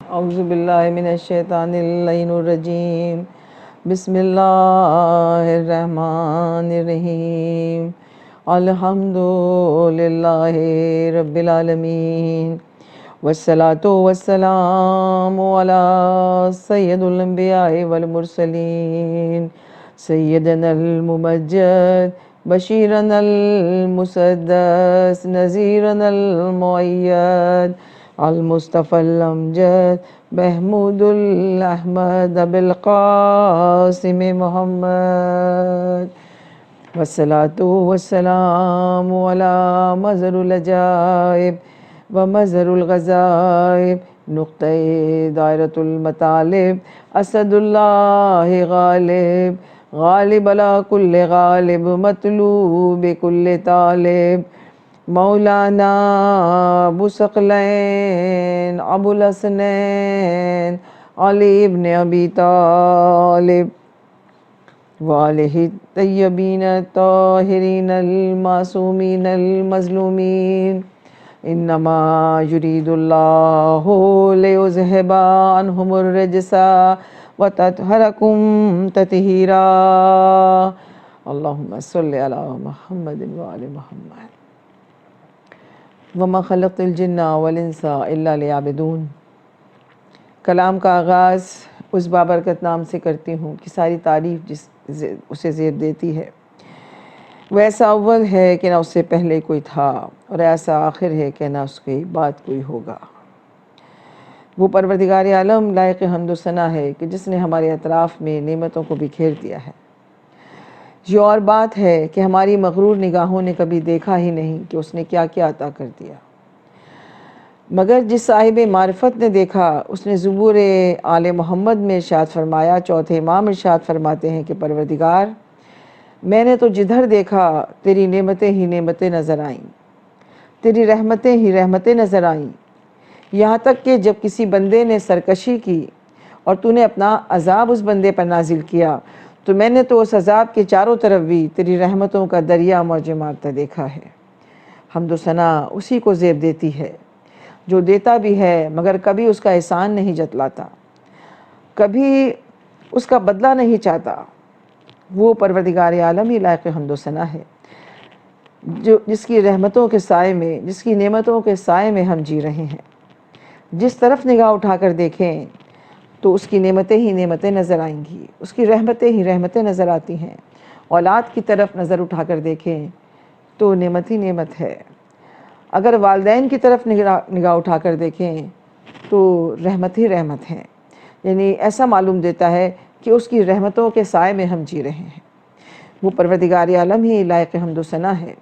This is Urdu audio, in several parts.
اعوذ باللہ من الشیطان اللعین الرجیم بسم اللہ الرحمن الرحیم الحمد للہ رب العالمین والصلاة والسلام علی سید الانبیاء والمرسلین سیدنا الممجد بشیرنا المسدس نذیرنا المؤید المصطفى الامجد محمود الاحمد بالقاسم محمد والصلاة والسلام على مظہر العجائب ومظہر الغزائب نقطہ دائرۃ المطالب اسد اللہ غالب غالب علی کل غالب مطلوب کل طالب مولانا ابو ثقلین ابو الحسنین علی ابن ابی طالب وآلہ الطیبین الطاہرین المعصومین المظلومین انما یرید اللہ لیذہب عنہم الرجس وتطہرکم تطہیرا اللہم صلی علی محمد وآل محمد وَمَا خَلَقْتُ الْجِنَّ وَالْإِنسَ إِلَّا لِيَعْبُدُونَ۔ کلام کا آغاز اس بابرکت نام سے کرتی ہوں کہ ساری تعریف جس اسے زیر دیتی ہے وہ ایسا اول ہے کہ نہ اس سے پہلے کوئی تھا اور ایسا آخر ہے کہ نہ اس کے بعد کوئی ہوگا۔ وہ پروردگار عالم لائق حمد و ثنا ہے کہ جس نے ہمارے اطراف میں نعمتوں کو بکھیر دیا ہے۔ یہ اور بات ہے کہ ہماری مغرور نگاہوں نے کبھی دیکھا ہی نہیں کہ اس نے کیا کیا عطا کر دیا، مگر جس صاحب معرفت نے دیکھا اس نے زبور آل محمد میں ارشاد فرمایا، چوتھے امام ارشاد فرماتے ہیں کہ پروردگار میں نے تو جدھر دیکھا تیری نعمتیں ہی نعمتیں نظر آئیں، تیری رحمتیں ہی رحمتیں نظر آئیں، یہاں تک کہ جب کسی بندے نے سرکشی کی اور تو نے اپنا عذاب اس بندے پر نازل کیا تو میں نے تو اس عذاب کے چاروں طرف بھی تیری رحمتوں کا دریا موجیں مارتا دیکھا ہے۔ حمد و ثنا اسی کو زیب دیتی ہے جو دیتا بھی ہے مگر کبھی اس کا احسان نہیں جتلاتا، کبھی اس کا بدلہ نہیں چاہتا۔ وہ پروردگار عالم ہی لائق حمد و ثنا ہے جس کی رحمتوں کے سائے میں، جس کی نعمتوں کے سائے میں ہم جی رہے ہیں۔ جس طرف نگاہ اٹھا کر دیکھیں تو اس کی نعمتیں ہی نعمتیں نظر آئیں گی، اس کی رحمتیں ہی رحمتیں نظر آتی ہیں۔ اولاد کی طرف نظر اٹھا کر دیکھیں تو نعمت ہی نعمت ہے، اگر والدین کی طرف نگاہ اٹھا کر دیکھیں تو رحمت ہی رحمت ہے، یعنی ایسا معلوم دیتا ہے کہ اس کی رحمتوں کے سائے میں ہم جی رہے ہیں۔ وہ پروردگار عالم ہی لائق حمد و ثنا ہے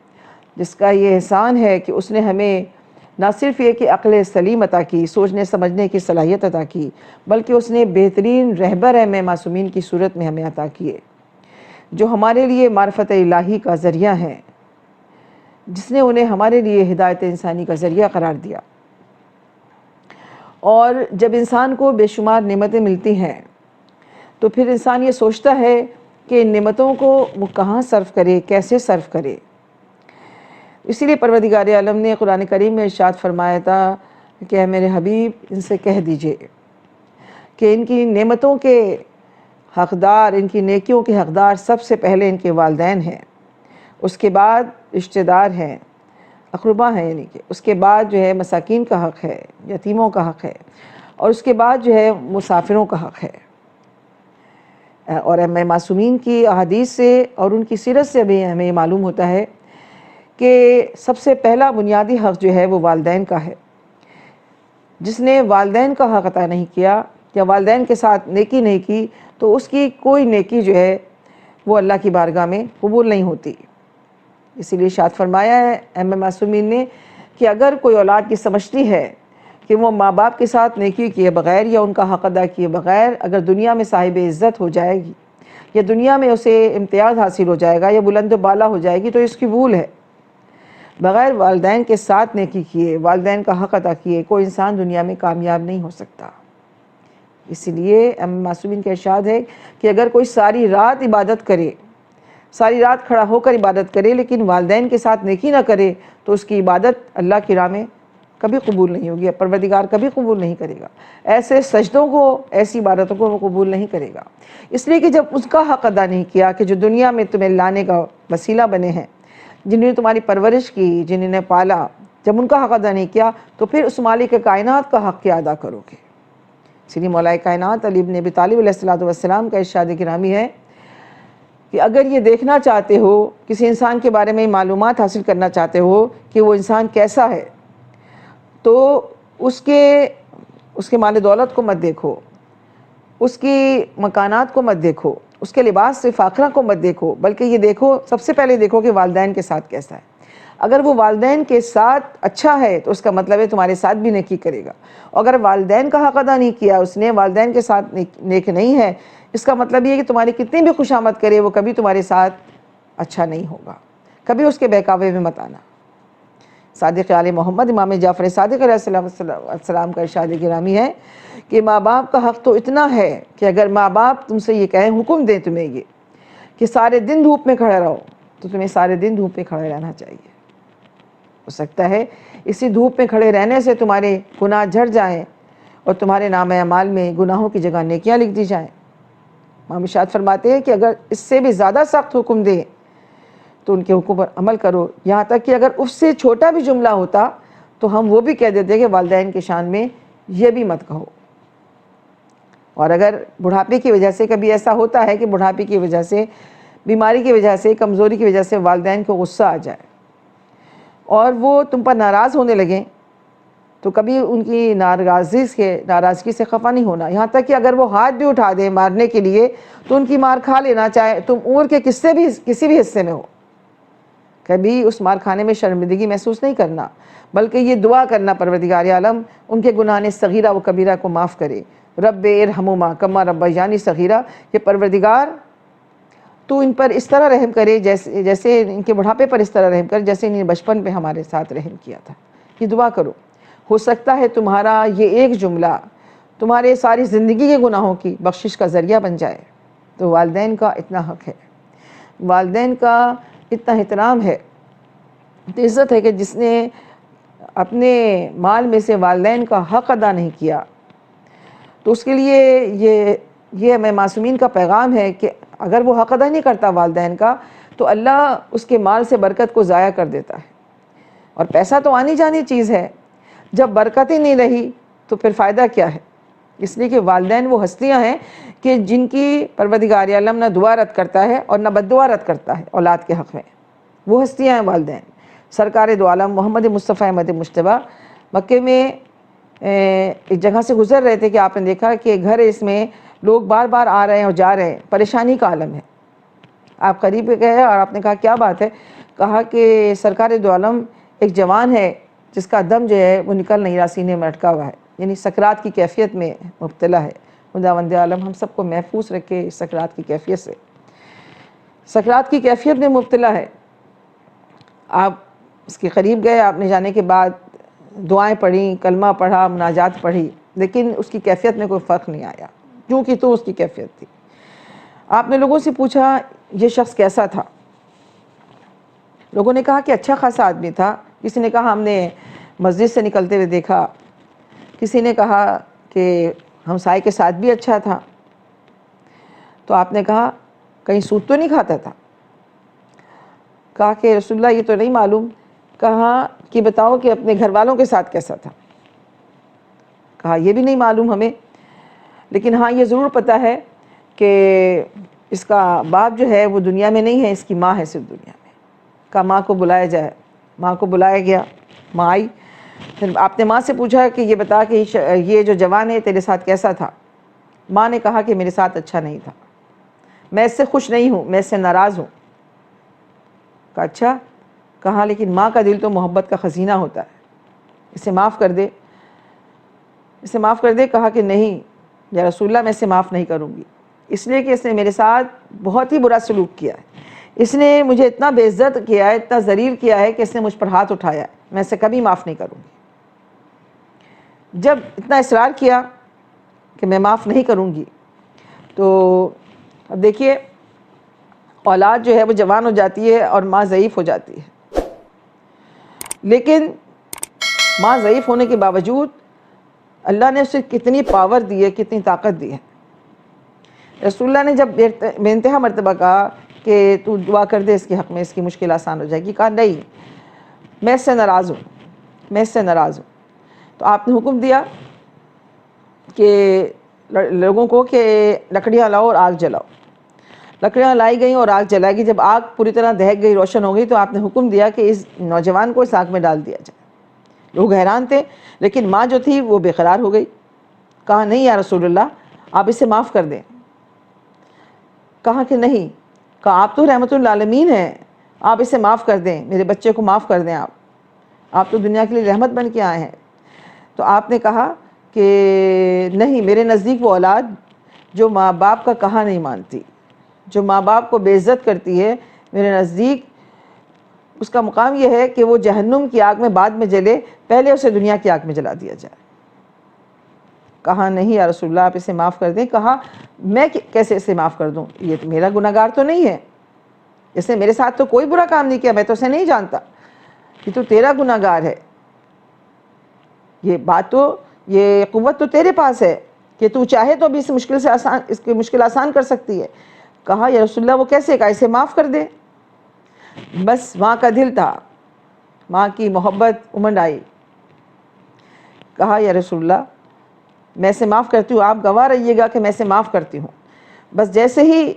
جس کا یہ احسان ہے کہ اس نے ہمیں نہ صرف یہ کہ عقل سلیم عطا کی، سوچنے سمجھنے کی صلاحیت عطا کی، بلکہ اس نے بہترین رہبر اہم معصومین کی صورت میں ہمیں عطا کیے جو ہمارے لیے معرفت الہی کا ذریعہ ہیں، جس نے انہیں ہمارے لیے ہدایت انسانی کا ذریعہ قرار دیا۔ اور جب انسان کو بے شمار نعمتیں ملتی ہیں تو پھر انسان یہ سوچتا ہے کہ ان نعمتوں کو وہ کہاں صرف کرے، کیسے صرف کرے۔ اسی لیے پروردگار عالم نے قرآن کریم میں ارشاد فرمایا تھا کہ اے میرے حبیب ان سے کہہ دیجئے کہ ان کی نعمتوں کے حقدار، ان کی نیکیوں کے حقدار سب سے پہلے ان کے والدین ہیں، اس کے بعد رشتہ دار ہیں، اقربا ہیں، یعنی کہ اس کے بعد جو ہے مساکین کا حق ہے، یتیموں کا حق ہے، اور اس کے بعد جو ہے مسافروں کا حق ہے۔ اور اہم معصومین کی احادیث سے اور ان کی سیرت سے بھی ہمیں معلوم ہوتا ہے کہ سب سے پہلا بنیادی حق جو ہے وہ والدین کا ہے۔ جس نے والدین کا حق عطا نہیں کیا یا والدین کے ساتھ نیکی نہیں کی تو اس کی کوئی نیکی جو ہے وہ اللہ کی بارگاہ میں قبول نہیں ہوتی۔ اسی لیے ارشاد فرمایا ہے اہم معصومین نے کہ اگر کوئی اولاد کی سمجھتی ہے کہ وہ ماں باپ کے ساتھ نیکی کیے بغیر یا ان کا حق ادا کیے بغیر اگر دنیا میں صاحب عزت ہو جائے گی یا دنیا میں اسے امتیاز حاصل ہو جائے گا یا بلند و بالا ہو جائے گی تو اس کی بھول ہے۔ بغیر والدین کے ساتھ نیکی کیے، والدین کا حق ادا کیے کوئی انسان دنیا میں کامیاب نہیں ہو سکتا۔ اسی لیے معصومین کا ارشاد ہے کہ اگر کوئی ساری رات عبادت کرے، ساری رات کھڑا ہو کر عبادت کرے لیکن والدین کے ساتھ نیکی نہ کرے تو اس کی عبادت اللہ کی راہ میں کبھی قبول نہیں ہوگی، پروردگار کبھی قبول نہیں کرے گا، ایسے سجدوں کو، ایسی عبادتوں کو وہ قبول نہیں کرے گا، اس لیے کہ جب اس کا حق ادا نہیں کیا کہ جو دنیا میں تمہیں لانے کا وسیلہ بنے ہیں، جنہوں نے تمہاری پرورش کی، جنہوں نے پالا، جب ان کا حق ادا نہیں کیا تو پھر اس مالک کائنات کا حق کیا ادا کرو گے؟ اس لیے مولا کائنات علی بن ابی طالب علیہ السلام کا ارشاد گرامی ہے کہ اگر یہ دیکھنا چاہتے ہو، کسی انسان کے بارے میں معلومات حاصل کرنا چاہتے ہو کہ وہ انسان کیسا ہے، تو اس کے مال دولت کو مت دیکھو، اس کی مکانات کو مت دیکھو، اس کے لباس سے فاخرہ کو مت دیکھو، بلکہ یہ دیکھو، سب سے پہلے دیکھو کہ والدین کے ساتھ کیسا ہے۔ اگر وہ والدین کے ساتھ اچھا ہے تو اس کا مطلب ہے تمہارے ساتھ بھی نیکی کرے گا، اگر والدین کا حق ادا نہیں کیا اس نے، والدین کے ساتھ نیک نہیں ہے، اس کا مطلب یہ ہے کہ تمہاری کتنی بھی خوشامد کرے وہ کبھی تمہارے ساتھ اچھا نہیں ہوگا، کبھی اس کے بہکاوے میں مت آنا۔ صادق آل محمد امام جعفر صادق علیہ السلام کا ارشاد گرامی ہے کہ ماں باپ کا حق تو اتنا ہے کہ اگر ماں باپ تم سے یہ کہیں، حکم دیں تمہیں یہ کہ سارے دن دھوپ میں کھڑے رہو، تو تمہیں سارے دن دھوپ میں کھڑے رہنا چاہیے۔ ہو سکتا ہے اسی دھوپ میں کھڑے رہنے سے تمہارے گناہ جھڑ جائیں اور تمہارے نام اعمال میں گناہوں کی جگہ نیکیاں لکھ دی جائیں۔ امام ارشاد فرماتے ہیں کہ اگر اس سے بھی زیادہ سخت حکم دیں تو ان کے حکم پر عمل کرو، یہاں تک کہ اگر اس سے چھوٹا بھی جملہ ہوتا تو ہم وہ بھی کہہ دیتے کہ والدین کی شان میں یہ بھی مت کہو۔ اور اگر بڑھاپے کی وجہ سے کبھی ایسا ہوتا ہے کہ بڑھاپے کی وجہ سے، بیماری کی وجہ سے، کمزوری کی وجہ سے والدین کو غصہ آ جائے اور وہ تم پر ناراض ہونے لگیں، تو کبھی ان کی ناراضگی سے خفا نہیں ہونا، یہاں تک کہ اگر وہ ہاتھ بھی اٹھا دیں مارنے کے لیے تو ان کی مار کھا لینا، چاہے تم عمر کے کسی بھی حصے میں ہو، کبھی اس مار کھانے میں شرمندگی محسوس نہیں کرنا، بلکہ یہ دعا کرنا پروردگار عالم ان کے گناہ صغیرہ و کبیرہ کو معاف کرے۔ رب ارحمہما کما ربیانی صغیرہ، کہ پروردگار تو ان پر اس طرح رحم کرے جیسے ان کے بڑھاپے پر اس طرح رحم کر جیسے انہیں بچپن پہ ہمارے ساتھ رحم کیا تھا۔ یہ دعا کرو، ہو سکتا ہے تمہارا یہ ایک جملہ تمہارے ساری زندگی کے گناہوں کی بخشش کا ذریعہ بن جائے۔ تو والدین کا اتنا حق ہے، والدین کا اتنا احترام ہے، عزت ہے کہ جس نے اپنے مال میں سے والدین کا حق ادا نہیں کیا تو اس کے لیے یہ ہمیں معصومین کا پیغام ہے کہ اگر وہ حق ادا نہیں کرتا والدین کا تو اللہ اس کے مال سے برکت کو ضائع کر دیتا ہے۔ اور پیسہ تو آنی جانی چیز ہے، جب برکت ہی نہیں رہی تو پھر فائدہ کیا ہے؟ اس لیے کہ والدین وہ ہستیاں ہیں کہ جن کی پروردگار عالم نہ دعا رد کرتا ہے اور نہ بد دعا رد کرتا ہے اولاد کے حق میں، وہ ہستیاں ہیں والدین۔ سرکار دو عالم محمد مصطفیٰ احمد مجتبیٰ مکے میں ایک جگہ سے گزر رہے تھے کہ آپ نے دیکھا کہ گھر اس میں لوگ بار بار آ رہے ہیں اور جا رہے ہیں، پریشانی کا عالم ہے۔ آپ قریب گئے اور آپ نے کہا کیا بات ہے؟ کہا کہ سرکار دو عالم ایک جوان ہے جس کا دم جو ہے وہ نکل نہیں رہا، سینے میں اٹکا ہوا ہے، یعنی سکرات کی کیفیت میں مبتلا ہے۔ خداوند عالم ہم سب کو محفوظ رکھے سکرات کی کیفیت سے، سکرات کی کیفیت میں مبتلا ہے۔ آپ اس کے قریب گئے، آپ نے جانے کے بعد دعائیں پڑھیں، کلمہ پڑھا، مناجات پڑھی، لیکن اس کی کیفیت میں کوئی فرق نہیں آیا، کیونکہ تو اس کی کیفیت تھی۔ آپ نے لوگوں سے پوچھا یہ شخص کیسا تھا؟ لوگوں نے کہا کہ اچھا خاصا آدمی تھا، کسی نے کہا ہم نے مسجد سے نکلتے ہوئے دیکھا، کسی نے کہا کہ ہمسائے کے ساتھ بھی اچھا تھا۔ تو آپ نے کہا کہیں سود تو نہیں کھاتا تھا؟ کہا کہ رسول اللہ یہ تو نہیں معلوم۔ کہا کہ بتاؤ کہ اپنے گھر والوں کے ساتھ کیسا تھا؟ کہا یہ بھی نہیں معلوم ہمیں، لیکن ہاں یہ ضرور پتہ ہے کہ اس کا باپ جو ہے وہ دنیا میں نہیں ہے، اس کی ماں ہے صرف دنیا میں۔ کہا ماں کو بلایا جائے، ماں کو بلایا گیا، ماں آئی۔ پھر آپ نے ماں سے پوچھا کہ یہ بتا کہ یہ جو جوان ہے تیرے ساتھ کیسا تھا؟ ماں نے کہا کہ میرے ساتھ اچھا نہیں تھا، میں اس سے خوش نہیں ہوں، میں اس سے ناراض ہوں۔ کہا اچھا؟ کہا لیکن ماں کا دل تو محبت کا خزینہ ہوتا ہے، اسے معاف کر دے، اسے معاف کر دے۔ کہا کہ نہیں یا رسول اللہ، میں اسے معاف نہیں کروں گی، اس لیے کہ اس نے میرے ساتھ بہت ہی برا سلوک کیا ہے، اس نے مجھے اتنا بے عزت کیا ہے، اتنا ذلیل کیا ہے کہ اس نے مجھ پر ہاتھ اٹھایا ہے، میں اسے کبھی معاف نہیں کروں گی۔ جب اتنا اصرار کیا کہ میں معاف نہیں کروں گی، تو اب دیکھیے اولاد جو ہے وہ جوان ہو جاتی ہے اور ماں ضعیف ہو جاتی ہے، لیکن ماں ضعیف ہونے کے باوجود اللہ نے اسے کتنی پاور دی ہے، کتنی طاقت دی ہے۔ رسول اللہ نے جب بے انتہا مرتبہ کہا کہ تو دعا کر دے اس کے حق میں، اس کی مشکل آسان ہو جائے گی، کہا نہیں، میں اس سے ناراض ہوں، میں اس سے ناراض ہوں۔ تو آپ نے حکم دیا کہ لوگوں کو کہ لکڑیاں لاؤ اور آگ جلاؤ۔ لکڑیاں لائی گئیں اور آگ جلائی گئی۔ جب آگ پوری طرح دہک گئی، روشن ہو گئی، تو آپ نے حکم دیا کہ اس نوجوان کو اس آگ میں ڈال دیا جائے۔ لوگ حیران تھے، لیکن ماں جو تھی وہ بے قرار ہو گئی۔ کہا نہیں یا رسول اللہ، آپ اسے معاف کر دیں۔ کہا کہ نہیں، کہا آپ تو رحمت للعالمین ہیں، آپ اسے معاف کر دیں، میرے بچے کو معاف کر دیں، آپ تو دنیا کے لیے رحمت بن کے آئے ہیں۔ تو آپ نے کہا کہ نہیں، میرے نزدیک وہ اولاد جو ماں باپ کا کہا نہیں مانتی، جو ماں باپ کو بے عزت کرتی ہے، میرے نزدیک اس کا مقام یہ ہے کہ وہ جہنم کی آگ میں بعد میں جلے، پہلے اسے دنیا کی آگ میں جلا دیا جائے۔ کہا نہیں یا رسول اللہ، آپ اسے معاف کر دیں۔ کہا میں کیسے اسے معاف کر دوں، یہ تو میرا گناہ گار تو نہیں ہے، اس نے میرے ساتھ تو کوئی برا کام نہیں کیا، میں تو اسے نہیں جانتا، یہ تو تیرا گناہ گار ہے، یہ بات تو، یہ قوت تو تیرے پاس ہے کہ تو چاہے تو بھی اس کی مشکل آسان کر سکتی ہے۔ کہا یا رسول اللہ وہ کیسے، کہا اسے معاف کر دے۔ بس ماں کا دل تھا، ماں کی محبت امنڈ آئی۔ کہا یا رسول اللہ میں اسے معاف کرتی ہوں، آپ گواہ رہیے گا کہ میں اسے معاف کرتی ہوں۔ بس جیسے ہی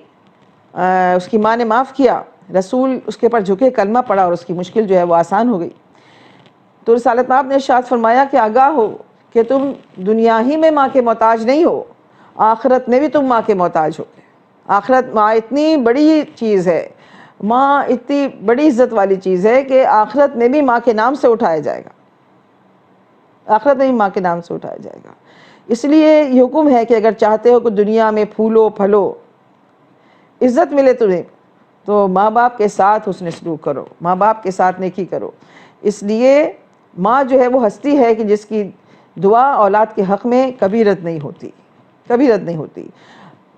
اس کی ماں نے معاف کیا، رسول اس کے پر جھکے، کلمہ پڑھا اور اس کی مشکل جو ہے وہ آسان ہو گئی۔ تو رسالت آپ نے ارشاد فرمایا کہ آگاہ ہو کہ تم دنیا ہی میں ماں کے محتاج نہیں ہو، آخرت میں بھی تم ماں کے محتاج ہو۔ آخرت ماں اتنی بڑی چیز ہے، ماں اتنی بڑی عزت والی چیز ہے کہ آخرت میں بھی ماں کے نام سے اٹھایا جائے گا، آخرت میں بھی ماں کے نام سے اٹھایا جائے گا۔ اس لیے یہ حکم ہے کہ اگر چاہتے ہو کہ دنیا میں پھولو پھلو، عزت ملے تمہیں، تو ماں باپ کے ساتھ حسن سلوک کرو، ماں باپ کے ساتھ نیکی کرو۔ اس لیے ماں جو ہے وہ ہستی ہے کہ جس کی دعا اولاد کے حق میں کبھی رد نہیں ہوتی، کبھی رد نہیں ہوتی۔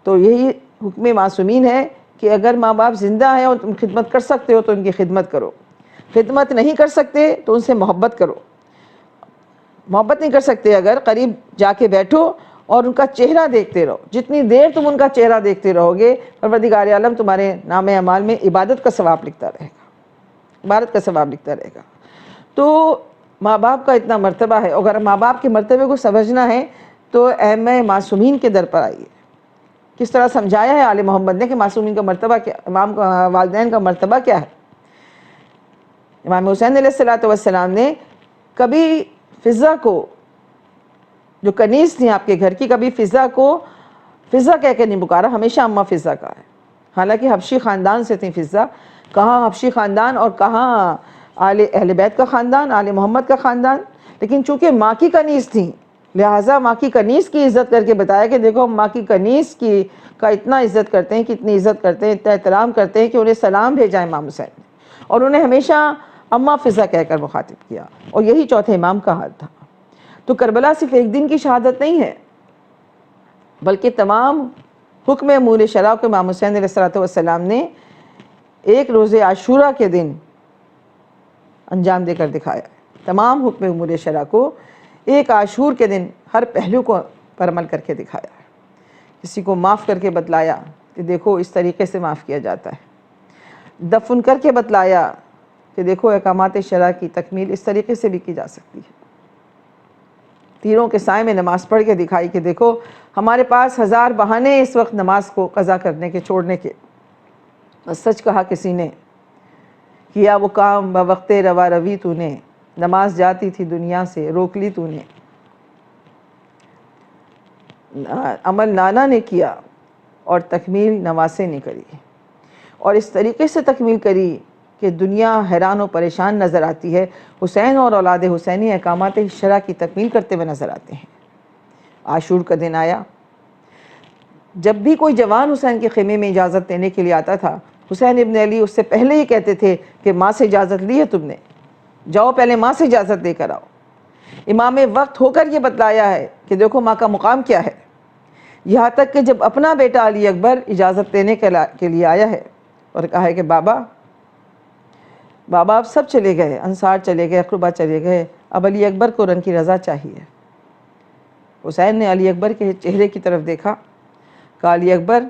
تو یہی حکم معصومین ہے کہ اگر ماں باپ زندہ ہیں اور تم خدمت کر سکتے ہو تو ان کی خدمت کرو، خدمت نہیں کر سکتے تو ان سے محبت کرو۔ محبت نہیں کر سکتے اگر قریب جا کے بیٹھو اور ان کا چہرہ دیکھتے رہو، جتنی دیر تم ان کا چہرہ دیکھتے رہو گے پروردگار عالم تمہارے نام اعمال میں عبادت کا ثواب لکھتا رہے گا، عبادت کا ثواب لکھتا رہے گا۔ تو ماں باپ کا اتنا مرتبہ ہے، اگر ماں باپ کے مرتبے کو سمجھنا ہے تو ائمہ معصومین کے در پر آئیے۔ کس طرح سمجھایا ہے آل محمد نے کہ معصومین کا مرتبہ کیا، والدین کا مرتبہ کیا ہے۔ امام حسین علیہ السلام نے کبھی فضا کو، جو کنیز تھیں آپ کے گھر کی، کبھی فضا کو فضا کہہ کے نہیں پکارا، ہمیشہ اماں فضا کا ہے۔ حالانکہ حبشی خاندان سے تھیں فضا، کہاں حبشی خاندان اور کہاں اہل بیت کا خاندان، آل محمد کا خاندان، لیکن چونکہ ماں کی کنیز تھیں لہٰذا ماں کی کنیز کی عزت کر کے بتایا کہ دیکھو ہم ماں کی کنیز کا اتنا عزت کرتے ہیں، کتنی عزت کرتے ہیں، اتنا احترام کرتے ہیں کہ انہیں سلام بھیجا امام حسین نے، اور انہیں ہمیشہ اماں فضا کہہ کر مخاطب کیا، اور یہی چوتھے امام کا حال تھا۔ تو کربلا صرف ایک دن کی شہادت نہیں ہے، بلکہ تمام حکم امور شرع کو امام حسین علیہ السلام نے ایک روز عاشورہ کے دن انجام دے کر دکھایا ہے۔ تمام حکم امور شرع کو ایک عاشور کے دن ہر پہلو کو پر عمل کر کے دکھایا ہے۔ کسی کو معاف کر کے بتلایا کہ دیکھو اس طریقے سے معاف کیا جاتا ہے، دفن کر کے بتلایا کہ دیکھو احکامات شرع کی تکمیل اس طریقے سے بھی کی جا سکتی ہے۔ تیروں کے سائے میں نماز پڑھ کے دکھائی کہ دیکھو ہمارے پاس ہزار بہانے اس وقت نماز کو قضا کرنے کے، چھوڑنے کے، بس سچ کہا کسی نے، کیا وہ کام بوقت روا روی تو نے، نماز جاتی تھی دنیا سے روک لی تو نے، عمل نانا نے کیا اور تکمیل نواسے نے کری، اور اس طریقے سے تکمیل کری کہ دنیا حیران و پریشان نظر آتی ہے۔ حسین اور اولاد حسینی احکامات شرع کی تکمیل کرتے ہوئے نظر آتے ہیں۔ عاشور کا دن آیا، جب بھی کوئی جوان حسین کے خیمے میں اجازت لینے کے لیے آتا تھا، حسین ابن علی اس سے پہلے ہی کہتے تھے کہ ماں سے اجازت لی ہے تم نے، جاؤ پہلے ماں سے اجازت لے کر آؤ۔ امام وقت ہو کر یہ بتلایا ہے کہ دیکھو ماں کا مقام کیا ہے، یہاں تک کہ جب اپنا بیٹا علی اکبر اجازت لینے کے لیے آیا ہے اور کہا ہے کہ بابا اب سب چلے گئے، انصار چلے گئے، اقربا چلے گئے، اب علی اکبر کو رنگ کی رضا چاہیے۔ حسین نے علی اکبر کے چہرے کی طرف دیکھا، کہا علی اکبر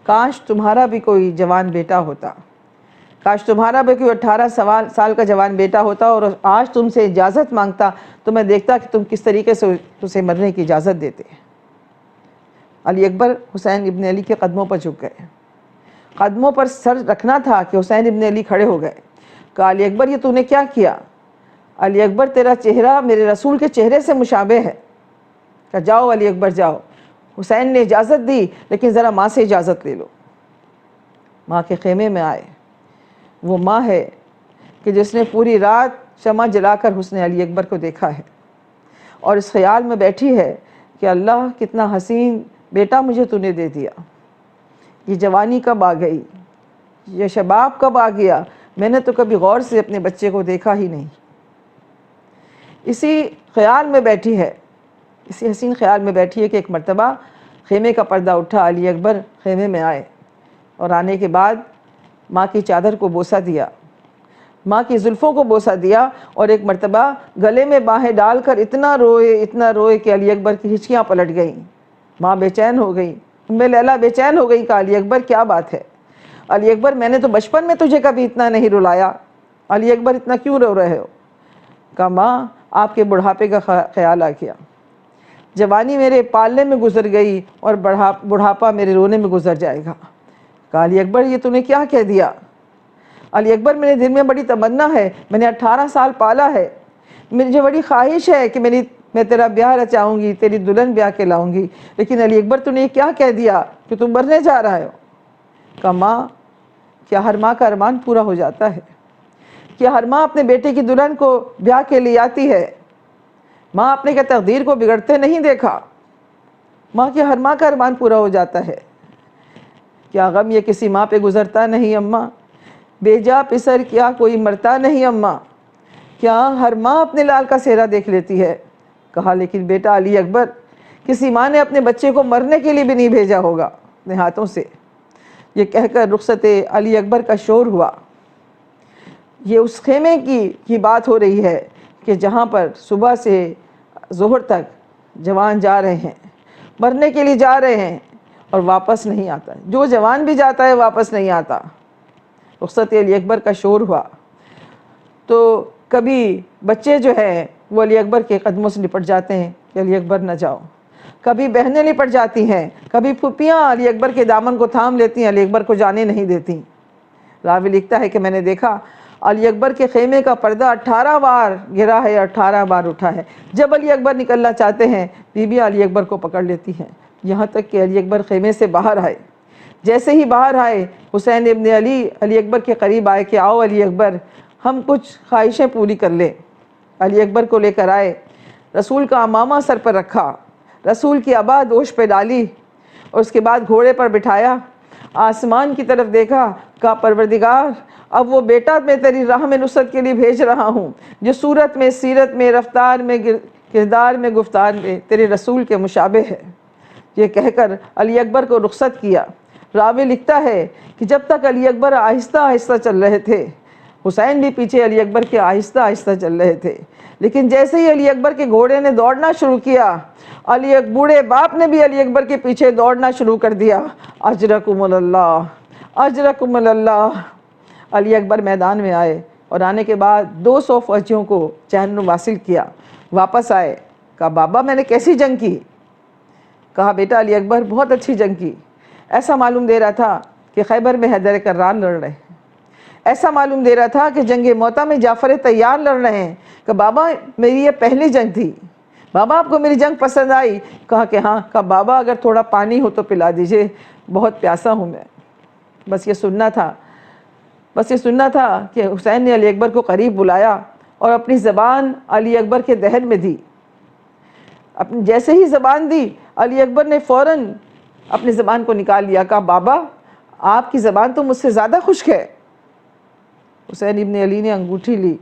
کاش تمہارا بھی کوئی جوان بیٹا ہوتا، کاش تمہارا بھی کوئی 18 سال کا جوان بیٹا ہوتا اور آج تم سے اجازت مانگتا تو میں دیکھتا کہ تم کس طریقے سے اسے مرنے کی اجازت دیتے۔ علی اکبر حسین ابن علی کے قدموں پر جھک گئے، قدموں پر سر رکھنا تھا کہ حسین ابن علی کھڑے ہو گئے۔ کہا علی اکبر یہ تو نے کیا کیا؟ علی اکبر تیرا چہرہ میرے رسول کے چہرے سے مشابہ ہے۔ کہا جاؤ علی اکبر جاؤ۔ حسین نے اجازت دی، لیکن ذرا ماں سے اجازت لے لو۔ ماں کے خیمے میں آئے۔ وہ ماں ہے کہ جس نے پوری رات شمع جلا کر حسن علی اکبر کو دیکھا ہے اور اس خیال میں بیٹھی ہے کہ اللہ کتنا حسین بیٹا مجھے تو نے دے دیا، یہ جوانی کب آ گئی، یہ شباب کب آ گیا، میں نے تو کبھی غور سے اپنے بچے کو دیکھا ہی نہیں۔ اسی خیال میں بیٹھی ہے، اسی حسین خیال میں بیٹھی ہے کہ ایک مرتبہ خیمے کا پردہ اٹھا، علی اکبر خیمے میں آئے اور آنے کے بعد ماں کی چادر کو بوسہ دیا، ماں کی زلفوں کو بوسہ دیا اور ایک مرتبہ گلے میں باہیں ڈال کر اتنا روئے کہ علی اکبر کی ہچکیاں پلٹ گئیں۔ ماں بے چین ہو گئی، لیلا بے چین ہو گئی۔ کہا علی اکبر کیا بات ہے؟ علی اکبر میں نے تو بچپن میں تجھے کبھی اتنا نہیں رلایا، علی اکبر اتنا کیوں رو رہے ہو؟ کہا ماں آپ کے بڑھاپے کا خیال آ گیا، جوانی میرے پالنے میں گزر گئی اور بڑھاپا میرے رونے میں گزر جائے گا۔ کہا علی اکبر یہ تو نے کیا کہہ دیا؟ علی اکبر میرے دل میں بڑی تمنا ہے، میں نے 18 سال پالا ہے، مجھے بڑی خواہش ہے کہ میں تیرا بیاہ رچاؤں گی، تیری دلہن بیاہ کے لاؤں گی، لیکن علی اکبر تو نے یہ کیا کہہ دیا کہ تم مرنے جا رہا ہو؟ کہا ماں کیا ہر ماں کا ارمان پورا ہو جاتا ہے؟ کیا ہر ماں اپنے بیٹے کی دلہن کو بیاہ کے لیے آتی ہے؟ ماں اپنے کے تقدیر کو بگڑتے نہیں دیکھا؟ ماں کیا ہر ماں کا ارمان پورا ہو جاتا ہے؟ کیا غم یہ کسی ماں پہ گزرتا نہیں اماں؟ بے جا پسر کیا کوئی مرتا نہیں اماں؟ کیا ہر ماں اپنے لال کا چہرہ دیکھ لیتی ہے؟ کہا لیکن بیٹا علی اکبر کسی ماں نے اپنے بچے کو مرنے کے لیے بھی نہیں بھیجا ہوگا اپنے ہاتھوں سے۔ یہ کہہ کر رخصت علی اکبر کا شور ہوا۔ یہ اس خیمے کی بات ہو رہی ہے کہ جہاں پر صبح سے ظہر تک جوان جا رہے ہیں، مرنے کے لیے جا رہے ہیں اور واپس نہیں آتا، جو جوان بھی جاتا ہے واپس نہیں آتا۔ رخصت علی اکبر کا شور ہوا تو کبھی بچے جو ہیں وہ علی اکبر کے قدموں سے لپٹ جاتے ہیں کہ علی اکبر نہ جاؤ، کبھی بہنیں لپٹ جاتی ہیں، کبھی پھوپھیاں علی اکبر کے دامن کو تھام لیتی ہیں، علی اکبر کو جانے نہیں دیتی۔ راوی لکھتا ہے کہ میں نے دیکھا علی اکبر کے خیمے کا پردہ 18 بار گرا ہے، 18 بار اٹھا ہے۔ جب علی اکبر نکلنا چاہتے ہیں بیوی علی اکبر کو پکڑ لیتی ہیں، یہاں تک کہ علی اکبر خیمے سے باہر آئے۔ جیسے ہی باہر آئے حسین ابن علی اکبر کے قریب آئے کہ آؤ علی اکبر ہم کچھ خواہشیں پوری کر لیں۔ علی اکبر کو لے کر آئے، رسول کا امامہ سر پر رکھا، رسول کی عبا دوش پہ ڈالی اور اس کے بعد گھوڑے پر بٹھایا، آسمان کی طرف دیکھا، کہا پروردگار اب وہ بیٹا میں تیری راہ میں نصرت کے لیے بھیج رہا ہوں جو صورت میں، سیرت میں، رفتار میں، کردار میں، گفتار میں تیرے رسول کے مشابہ ہے۔ یہ کہہ کر علی اکبر کو رخصت کیا۔ راوی لکھتا ہے کہ جب تک علی اکبر آہستہ آہستہ چل رہے تھے، حسین بھی پیچھے علی اکبر کے آہستہ آہستہ چل رہے تھے، لیکن جیسے ہی علی اکبر کے گھوڑے نے دوڑنا شروع کیا، بوڑھے باپ نے بھی علی اکبر کے پیچھے دوڑنا شروع کر دیا۔ اجرکم اللہ، اجرکم اللہ۔ علی اکبر میدان میں آئے اور آنے کے بعد 200 فوجیوں کو چین واصل کیا، واپس آئے۔ کہا بابا میں نے کیسی جنگ کی؟ کہا بیٹا علی اکبر بہت اچھی جنگ کی، ایسا معلوم دے رہا تھا کہ خیبر میں حیدر کرار لڑ رہے ہیں، ایسا معلوم دے رہا تھا کہ جنگ موتا میں جعفر طیار لڑ رہے ہیں۔ کہ بابا میری یہ پہلی جنگ تھی، بابا آپ کو میری جنگ پسند آئی؟ کہا کہ ہاں۔ کہا بابا اگر تھوڑا پانی ہو تو پلا دیجئے، بہت پیاسا ہوں میں۔ بس یہ سننا تھا کہ حسین نے علی اکبر کو قریب بلایا اور اپنی زبان علی اکبر کے دہن میں دی۔ جیسے ہی زبان دی علی اکبر نے فوراً اپنی زبان کو نکال لیا۔ کہا بابا آپ کی زبان تو مجھ سے زیادہ خشک ہے۔ حسین ابن علی نے انگوٹھی لی،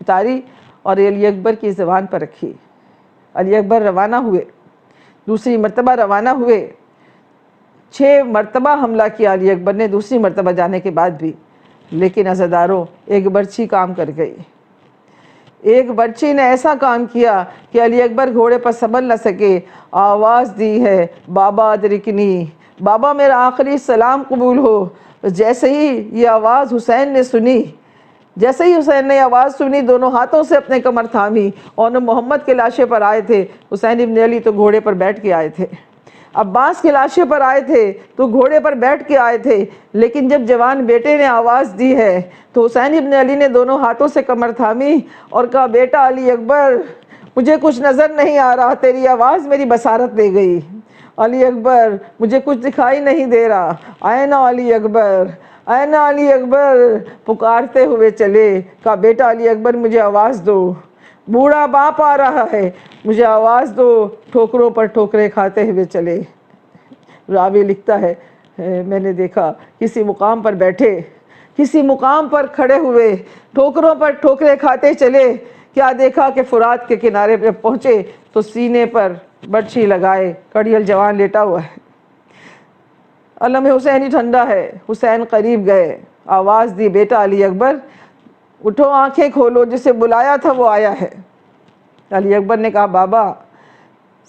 اتاری اور علی اکبر کی زبان پر رکھی۔ علی اکبر روانہ ہوئے، دوسری مرتبہ روانہ ہوئے، 6 مرتبہ حملہ کیا علی اکبر نے دوسری مرتبہ جانے کے بعد بھی، لیکن عزاداروں ایک برچھی کام کر گئی، ایک بچی نے ایسا کام کیا کہ علی اکبر گھوڑے پر سنبھل نہ سکے، آواز دی ہے بابا ادرکنی، بابا میرا آخری سلام قبول ہو۔ جیسے ہی یہ آواز حسین نے سنی، جیسے ہی حسین نے آواز سنی، دونوں ہاتھوں سے اپنے کمر تھامی، اور محمد کے لاشے پر آئے تھے۔ حسین ابن علی تو گھوڑے پر بیٹھ کے آئے تھے، عباس کے لاشے پر آئے تھے تو گھوڑے پر بیٹھ کے آئے تھے، لیکن جب جوان بیٹے نے آواز دی ہے تو حسین ابن علی نے دونوں ہاتھوں سے کمر تھامی اور کہا بیٹا علی اکبر مجھے کچھ نظر نہیں آ رہا، تیری آواز میری بصارت لے گئی۔ علی اکبر مجھے کچھ دکھائی نہیں دے رہا، اینا علی اکبر، اینا علی اکبر، پکارتے ہوئے چلے۔ کہا بیٹا علی اکبر مجھے آواز دو، بوڑھا باپ آ رہا ہے، مجھے آواز دو۔ ٹھوکروں پر ٹھوکریں کھاتے ہوئے چلے۔ راوی لکھتا ہے میں نے دیکھا کسی مقام پر بیٹھے، کسی مقام پر کھڑے ہوئے، ٹھوکروں پر ٹھوکریں کھاتے چلے۔ کیا دیکھا کہ فرات کے کنارے پہ پہنچے تو سینے پر برچھی لگائے کڑیل جوان لیٹا ہوا ہے، علم حسینی ٹھنڈا ہے۔ حسین قریب گئے، آواز دی بیٹا علی اکبر اٹھو، آنکھیں کھولو، جسے بلایا تھا وہ آیا ہے۔ علی اکبر نے کہا بابا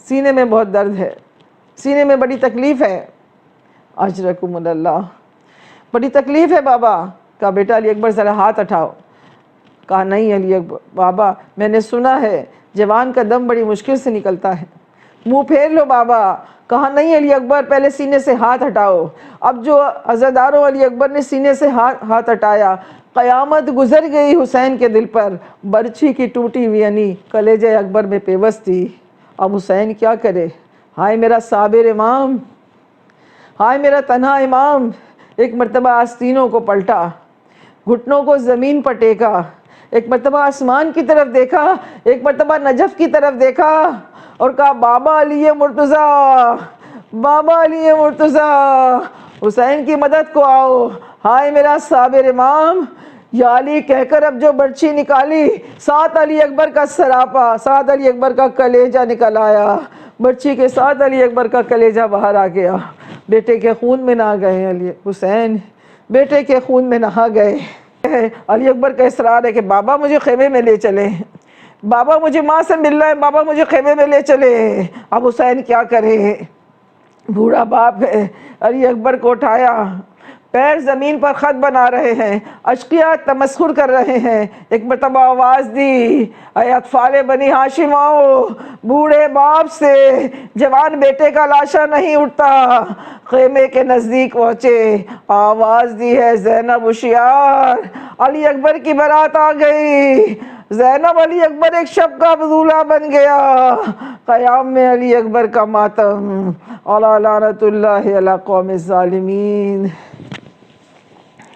سینے میں بہت درد ہے، سینے میں بڑی تکلیف ہے۔ اجرکم اللہ، بڑی تکلیف ہے بابا۔ کہا بیٹا علی اکبر ذرا ہاتھ اٹھاؤ۔ کہا نہیں علی اکبر بابا میں نے سنا ہے جوان کا دم بڑی مشکل سے نکلتا ہے، منہ پھیر لو بابا۔ کہا نہیں علی اکبر پہلے سینے سے ہاتھ ہٹاؤ۔ اب جو عزاداروں علی اکبر نے سینے سے ہاتھ ہٹایا، قیامت گزر گئی حسین کے دل پر، برچھی کی ٹوٹی ہوئی یعنی کلیجہ اکبر میں پیوست تھی۔ اب حسین کیا کرے؟ ہائے میرا صابر امام، ہائے میرا تنہا امام۔ ایک مرتبہ آستینوں کو پلٹا، گھٹنوں کو زمین پر ٹیکا، ایک مرتبہ آسمان کی طرف دیکھا، ایک مرتبہ نجف کی طرف دیکھا اور کہا بابا علی مرتضیٰ، بابا علی مرتضیٰ، حسین کی مدد کو آؤ۔ ہائے میرا صابر امام، یا علی کہہ کر اب جو برچھی نکالی، ساتھ علی اکبر کا سراپا، ساتھ علی اکبر کا کلیجہ نکل آیا۔ برچھی کے ساتھ علی اکبر کا کلیجہ باہر آ گیا۔ بیٹے کے خون میں نہا گئے علی حسین، بیٹے کے خون میں نہا گئے۔ علی اکبر کا اصرار ہے کہ بابا مجھے خیمے میں لے چلے، بابا مجھے ماں سے ملنا ہے، بابا مجھے خیمے میں لے چلے۔ اب حسین کیا کرے، بوڑھا باپ ہے۔ علی اکبر کو اٹھایا، پیر زمین پر خط بنا رہے ہیں، اشقیاء تمسخر کر رہے ہیں۔ ایک مرتبہ آواز دی اے اطفال بنی ہاشم آؤ، بوڑھے باپ سے جوان بیٹے کا لاشا نہیں اٹھتا۔ خیمے کے نزدیک پہنچے، آواز دی ہے زینب ہوشیار، علی اکبر کی بارات آ گئی۔ زینب علی اکبر ایک شب کا دولہا بن گیا۔ قیام میں علی اکبر کا ماتم، اعلیٰ لعنت اللہ علی قوم الظالمین۔